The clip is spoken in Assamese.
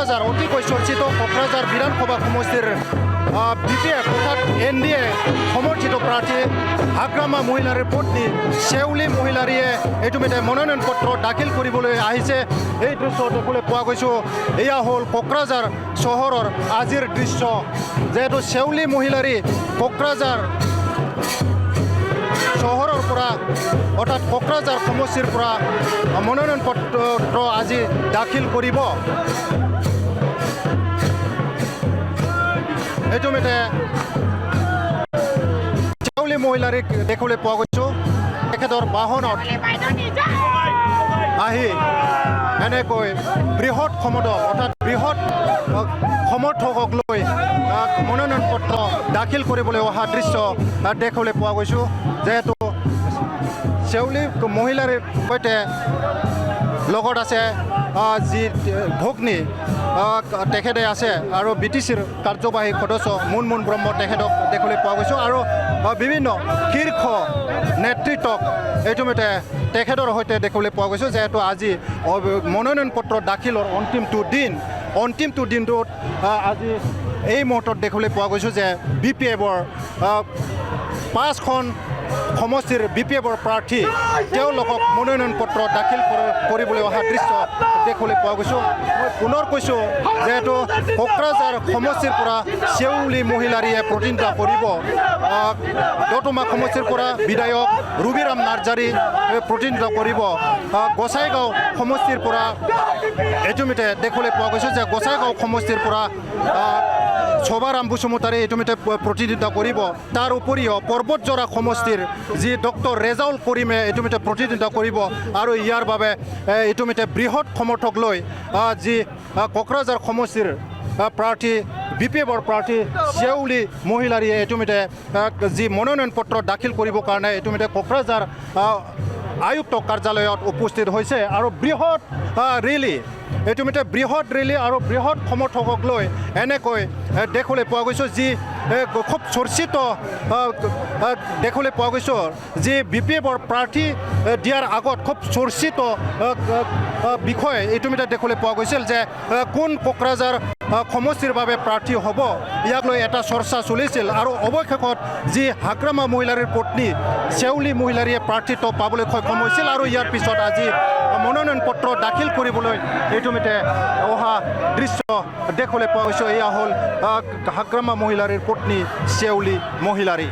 কোকৰাঝাৰ অতিকৈ চৰ্চিত কোকৰাঝাৰ বিধানসভা সমষ্টিৰ বিপিএফ অৰ্থাৎ NDA সমৰ্থিত প্ৰাৰ্থী হাগ্ৰামা মহিলাৰ পত্নী শেউলি মহিলাৰীয়ে ইতিমধ্যে মনোনয়ন পত্ৰ দাখিল কৰিবলৈ আহিছে। এই দৃশ্য দেখিবলৈ পোৱা গৈছোঁ। এয়া হ'ল কোকৰাঝাৰ চহৰৰ আজিৰ দৃশ্য, যিহেতু শেউলি মহিলাৰী কোকৰাঝাৰ চহৰৰ পৰা অৰ্থাৎ কোকৰাঝাৰ সমষ্টিৰ পৰা মনোনয়ন পত্ৰ আজি দাখিল কৰিব। ইতিমধ্যে শেউলি মহিলাৰীক দেখিবলৈ পোৱা গৈছোঁ। তেখেতৰ বাহনত আহি এনেকৈ বৃহৎ সমদল অৰ্থাৎ বৃহৎ সমৰ্থকক লৈ মনোনয়ন পত্ৰ দাখিল কৰিবলৈ অহা দৃশ্য দেখিবলৈ পোৱা গৈছোঁ। যিহেতু শেউলি মহিলাৰ সৈতে লগত আছে যি ভগ্নী তেখেতে আছে আৰু BTCৰ কাৰ্যবাহী সদস্য মুনমুন ব্ৰহ্ম তেখেতক দেখিবলৈ পোৱা গৈছোঁ আৰু বিভিন্ন শীৰ্ষ নেতৃত্বক ইতিমধ্যে তেখেতৰ সৈতে দেখিবলৈ পোৱা গৈছোঁ। যিহেতু আজি মনোনয়ন পত্ৰ দাখিলৰ অন্তিমটো দিনটোত আজি এই মুহূৰ্তত দেখিবলৈ পোৱা গৈছোঁ যে BPFৰ 5খন সমষ্টিৰ BPFৰ প্ৰাৰ্থী তেওঁলোকক মনোনয়ন পত্ৰ দাখিল কৰিবলৈ অহা দৃশ্য দেখিবলৈ পোৱা গৈছোঁ। মই পুনৰ কৈছোঁ যিহেতু কোকৰাঝাৰ সমষ্টিৰ পৰা শেউলি মহিলাৰীয়ে প্ৰতিনিধিত্ব কৰিব, দতমা সমষ্টিৰ পৰা বিধায়ক ৰুবিৰাম নাৰ্জাৰী প্ৰতিনিধিত্ব কৰিব, গোসাইগাঁও সমষ্টিৰ পৰা ইতিমধ্যে দেখিবলৈ পোৱা গৈছে যে গোসাইগাঁও সমষ্টিৰ পৰা শোভাৰাম বসুমতাৰী ইতিমধ্যে প্ৰতিনিধিত্ব কৰিব। তাৰ উপৰিও পৰ্বতজৰা সমষ্টিৰ যি ডক্টৰ ৰেজাউল কৰিমে ইতিমধ্যে প্ৰতিনিধিত্ব কৰিব আৰু ইয়াৰ বাবে ইতিমধ্যে বৃহৎ সমৰ্থক লৈ যি কোকৰাঝাৰ সমষ্টিৰ প্ৰাৰ্থী BPFৰ প্ৰাৰ্থী শেউলি মহিলাৰীয়ে ইতিমধ্যে যি মনোনয়ন পত্ৰ দাখিল কৰিবৰ কাৰণে ইতিমধ্যে কোকৰাঝাৰ আয়ুক্ত কাৰ্যালয়ত উপস্থিত হৈছে আৰু বৃহৎ ইতিমধ্যে বৃহৎ ৰেলী আৰু বৃহৎ সমৰ্থকক লৈ এনেকৈ দেখিবলৈ পোৱা গৈছোঁ। যি খুব চৰ্চিত দেখিবলৈ পোৱা গৈছোঁ যি BPFৰ প্ৰাৰ্থী দিয়াৰ আগত খুব চৰ্চিত বিষয় ইতিমধ্যে দেখিবলৈ পোৱা গৈছিল যে কোন কোকৰাঝাৰ সমষ্টিৰ বাবে প্ৰাৰ্থী হ'ব, ইয়াক লৈ এটা চৰ্চা চলিছিল আৰু অৱশেষত যি হাগ্ৰামা মহিলাৰীৰ পত্নী শেউলি মহিলাৰীয়ে প্ৰাৰ্থীত্ব পাবলৈ সক্ষম হৈছিল আৰু ইয়াৰ পিছত আজি মনোনয়ন পত্ৰ দাখিল কৰিবলৈ ইতিমধ্যে অহা দৃশ্য দেখিবলৈ পোৱা গৈছে। এয়া হ'ল হাগ্ৰামা মহিলাৰীৰ পত্নী শেউলি মহিলাৰী।